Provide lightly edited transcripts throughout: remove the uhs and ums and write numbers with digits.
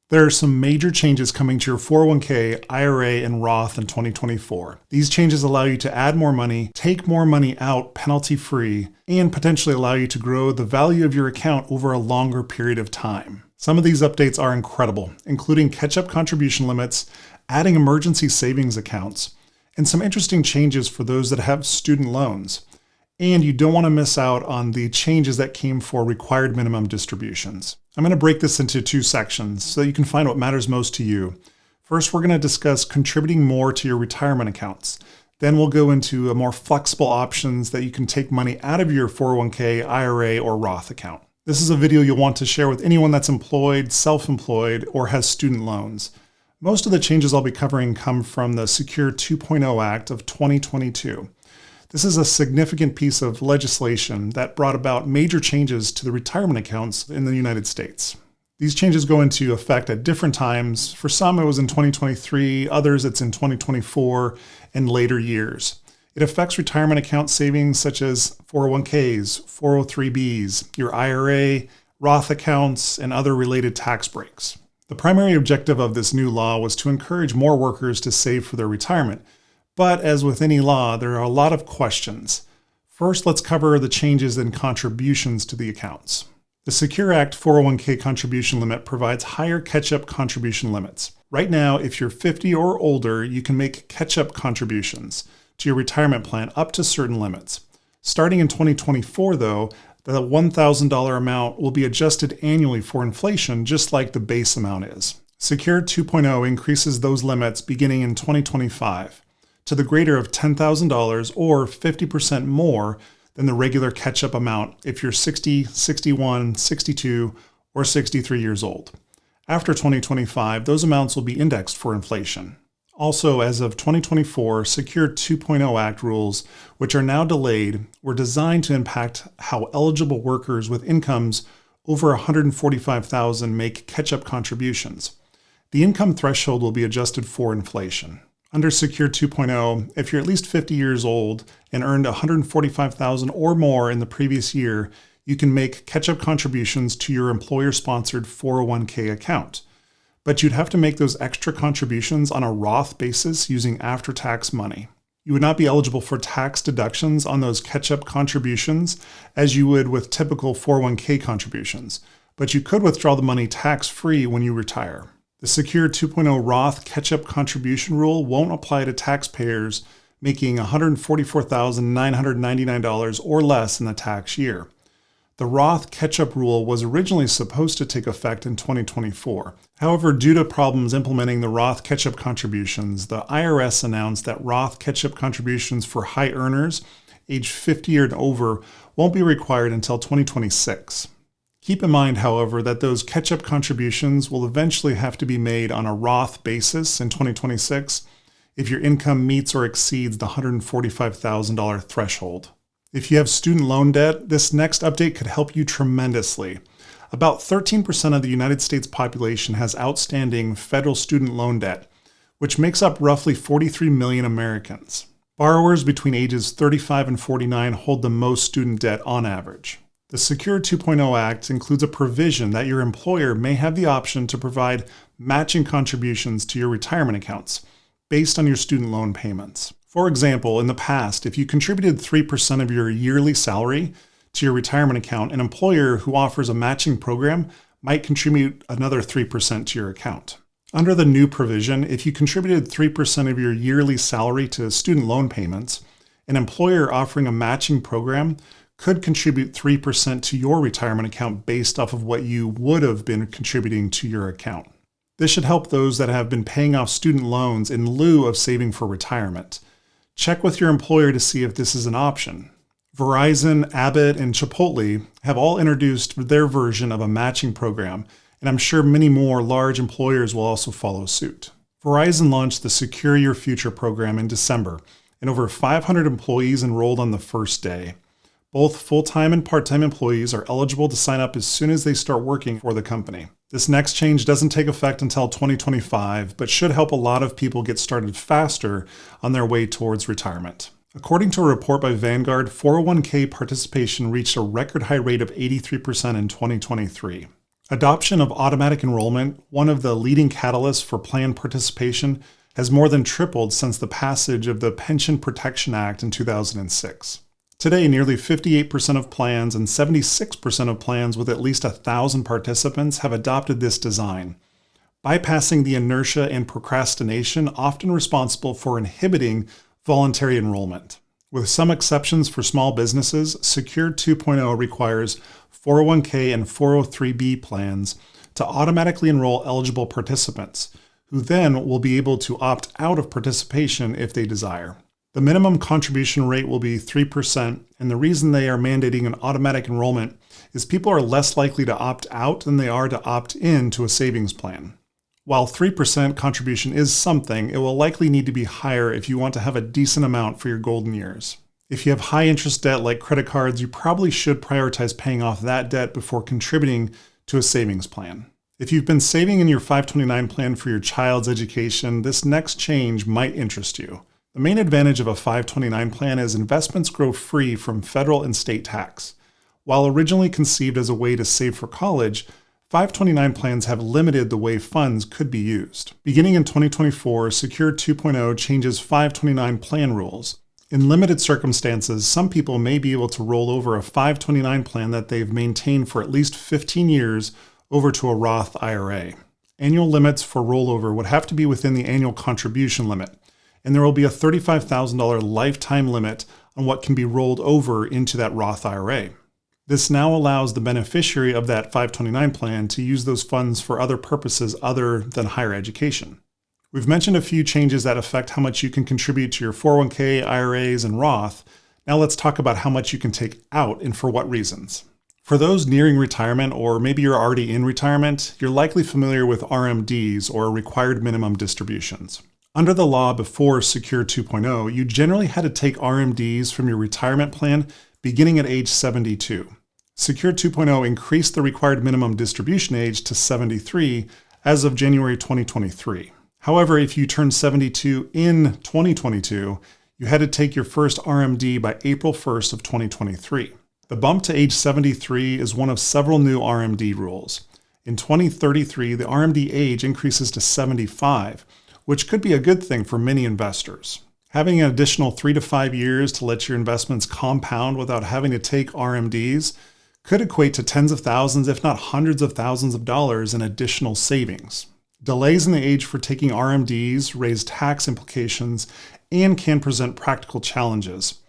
There are some major changes coming to your 401k, IRA, and Roth in 2024. These changes allow you to add more money, take more money out penalty-free, and potentially allow you to grow the value of your account over a longer period of time. Some of these updates are incredible, including catch-up contribution limits, adding emergency savings accounts, and some interesting changes for those that have student loans. And you don't want to miss out on the changes that came for required minimum distributions. I'm going to break this into two sections so that you can find what matters most to you. First, we're going to discuss contributing more to your retirement accounts. Then we'll go into more flexible options that you can take money out of your 401k, IRA, or Roth account. This is a video you'll want to share with anyone that's employed, self-employed, or has student loans. Most of the changes I'll be covering come from the Secure 2.0 Act of 2022. This is a significant piece of legislation that brought about major changes to the retirement accounts in the United States. These changes go into effect at different times. For some, it was in 2023, others it's in 2024 and later years. It affects retirement account savings such as 401ks, 403bs, your IRA, Roth accounts, and other related tax breaks. The primary objective of this new law was to encourage more workers to save for their retirement. But as with any law, there are a lot of questions. First, let's cover the changes in contributions to the accounts. The Secure Act 401k contribution limit provides higher catch-up contribution limits. Right now, if you're 50 or older, you can make catch-up contributions to your retirement plan up to certain limits. Starting in 2024, though, the $1,000 amount will be adjusted annually for inflation, just like the base amount is. Secure 2.0 increases those limits beginning in 2025. To the greater of $10,000 or 50% more than the regular catch-up amount if you're 60, 61, 62, or 63 years old. After 2025, those amounts will be indexed for inflation. Also, as of 2024, Secure 2.0 Act rules, which are now delayed, were designed to impact how eligible workers with incomes over $145,000 make catch-up contributions. The income threshold will be adjusted for inflation. Under Secure 2.0, if you're at least 50 years old and earned $145,000 or more in the previous year, you can make catch-up contributions to your employer-sponsored 401k account. But you'd have to make those extra contributions on a Roth basis using after-tax money. You would not be eligible for tax deductions on those catch-up contributions as you would with typical 401k contributions, but you could withdraw the money tax-free when you retire. The Secure 2.0 Roth catch-up contribution rule won't apply to taxpayers making $144,999 or less in the tax year. The Roth catch-up rule was originally supposed to take effect in 2024. However, due to problems implementing the Roth catch-up contributions, the IRS announced that Roth catch-up contributions for high earners aged 50 and over won't be required until 2026. Keep in mind, however, that those catch-up contributions will eventually have to be made on a Roth basis in 2026 if your income meets or exceeds the $145,000 threshold. If you have student loan debt, this next update could help you tremendously. About 13% of the United States population has outstanding federal student loan debt, which makes up roughly 43 million Americans. Borrowers between ages 35 and 49 hold the most student debt on average. The Secure 2.0 Act includes a provision that your employer may have the option to provide matching contributions to your retirement accounts based on your student loan payments. For example, in the past, if you contributed 3% of your yearly salary to your retirement account, an employer who offers a matching program might contribute another 3% to your account. Under the new provision, if you contributed 3% of your yearly salary to student loan payments, an employer offering a matching program could contribute 3% to your retirement account based off of what you would have been contributing to your account. This should help those that have been paying off student loans in lieu of saving for retirement. Check with your employer to see if this is an option. Verizon, Abbott, and Chipotle have all introduced their version of a matching program, and I'm sure many more large employers will also follow suit. Verizon launched the Secure Your Future program in December, and over 500 employees enrolled on the first day. Both full-time and part-time employees are eligible to sign up as soon as they start working for the company. This next change doesn't take effect until 2025, but should help a lot of people get started faster on their way towards retirement. According to a report by Vanguard, 401k participation reached a record high rate of 83% in 2023. Adoption of automatic enrollment, one of the leading catalysts for plan participation, has more than tripled since the passage of the Pension Protection Act in 2006. Today, nearly 58% of plans and 76% of plans with at least 1,000 participants have adopted this design, bypassing the inertia and procrastination often responsible for inhibiting voluntary enrollment. With some exceptions for small businesses, Secure 2.0 requires 401k and 403b plans to automatically enroll eligible participants, who then will be able to opt out of participation if they desire. The minimum contribution rate will be 3%, and the reason they are mandating an automatic enrollment is people are less likely to opt out than they are to opt in to a savings plan. While 3% contribution is something, it will likely need to be higher if you want to have a decent amount for your golden years. If you have high interest debt like credit cards, you probably should prioritize paying off that debt before contributing to a savings plan. If you've been saving in your 529 plan for your child's education, this next change might interest you. The main advantage of a 529 plan is investments grow free from federal and state tax. While originally conceived as a way to save for college, 529 plans have limited the way funds could be used. Beginning in 2024, Secure 2.0 changes 529 plan rules. In limited circumstances, some people may be able to roll over a 529 plan that they've maintained for at least 15 years over to a Roth IRA. Annual limits for rollover would have to be within the annual contribution limit, and there will be a $35,000 lifetime limit on what can be rolled over into that Roth IRA. This now allows the beneficiary of that 529 plan to use those funds for other purposes other than higher education. We've mentioned a few changes that affect how much you can contribute to your 401k, IRAs, and Roth. Now let's talk about how much you can take out and for what reasons. For those nearing retirement, or maybe you're already in retirement, you're likely familiar with RMDs, or required minimum distributions. Under the law before Secure 2.0, you generally had to take RMDs from your retirement plan beginning at age 72. Secure 2.0 increased the required minimum distribution age to 73 as of January 2023. However, if you turned 72 in 2022, you had to take your first RMD by April 1st of 2023. The bump to age 73 is one of several new RMD rules. In 2033, the RMD age increases to 75, which could be a good thing for many investors. Having an additional 3 to 5 years to let your investments compound without having to take RMDs could equate to tens of thousands, if not hundreds of thousands of dollars in additional savings. Delays in the age for taking RMDs raise tax implications and can present practical challenges.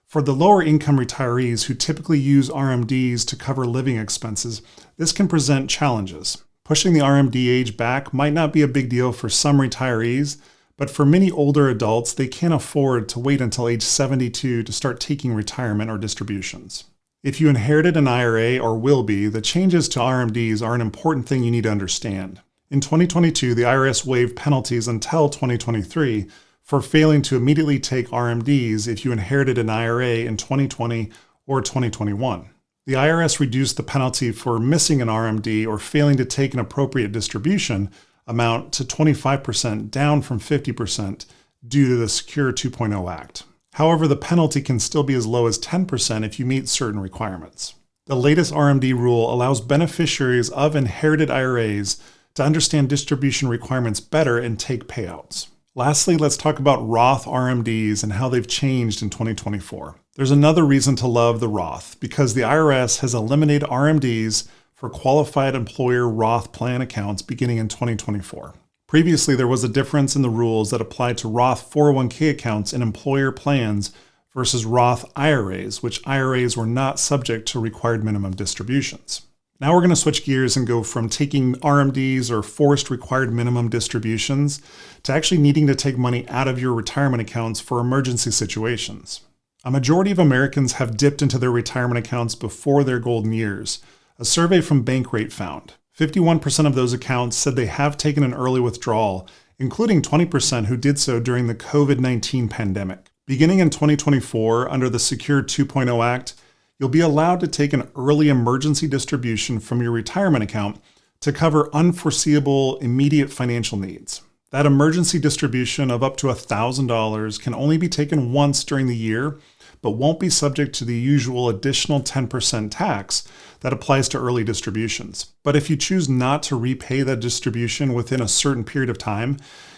For the lower income retirees who typically use RMDs to cover living expenses, this can present challenges. Pushing the RMD age back might not be a big deal for some retirees, but for many older adults, they can't afford to wait until age 72 to start taking retirement or distributions. If you inherited an IRA or will be, the changes to RMDs are an important thing you need to understand. In 2022, the IRS waived penalties until 2023 for failing to immediately take RMDs if you inherited an IRA in 2020 or 2021. The IRS reduced the penalty for missing an RMD or failing to take an appropriate distribution amount to 25%, down from 50% due to the Secure 2.0 Act. However, the penalty can still be as low as 10% if you meet certain requirements. The latest RMD rule allows beneficiaries of inherited IRAs to understand distribution requirements better and take payouts. Lastly, let's talk about Roth RMDs and how they've changed in 2024. There's another reason to love the Roth, because the IRS has eliminated RMDs for qualified employer Roth plan accounts beginning in 2024. Previously, there was a difference in the rules that applied to Roth 401k accounts in employer plans versus Roth IRAs, which IRAs were not subject to required minimum distributions. Now we're going to switch gears and go from taking RMDs or forced required minimum distributions to actually needing to take money out of your retirement accounts for emergency situations. A majority of Americans have dipped into their retirement accounts before their golden years. A survey from Bankrate found 51% of those accounts said they have taken an early withdrawal, including 20% who did so during the COVID-19 pandemic. Beginning in 2024, under the Secure 2.0 Act, you'll be allowed to take an early emergency distribution from your retirement account to cover unforeseeable immediate financial needs. That emergency distribution of up to $1,000 can only be taken once during the year, but won't be subject to the usual additional 10% tax that applies to early distributions. But if you choose not to repay that distribution within a certain period of time,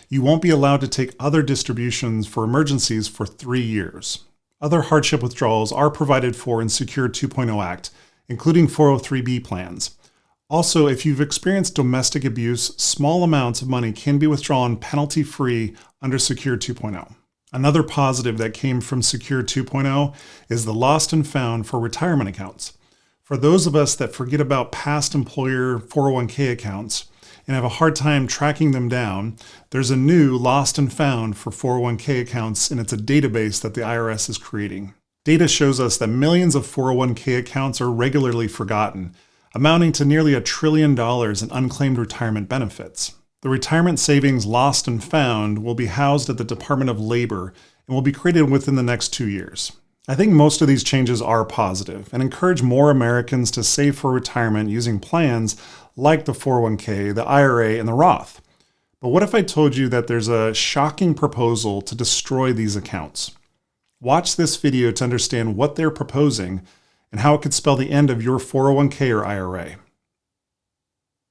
you won't be allowed to take other distributions for emergencies for 3 years. Other hardship withdrawals are provided for in Secure 2.0 Act, including 403(b) plans. Also, if you've experienced domestic abuse, small amounts of money can be withdrawn penalty-free under Secure 2.0. Another positive that came from Secure 2.0 is the lost and found for retirement accounts. For those of us that forget about past employer 401k accounts and have a hard time tracking them down, there's a new lost and found for 401k accounts, and it's a database that the IRS is creating. Data shows us that millions of 401k accounts are regularly forgotten, amounting to nearly $1 trillion in unclaimed retirement benefits. The retirement savings lost and found will be housed at the Department of Labor and will be created within the next 2 years. I think most of these changes are positive and encourage more Americans to save for retirement using plans like the 401k, the IRA, and the Roth. But what if I told you that there's a shocking proposal to destroy these accounts? Watch this video to understand what they're proposing and how it could spell the end of your 401k or IRA.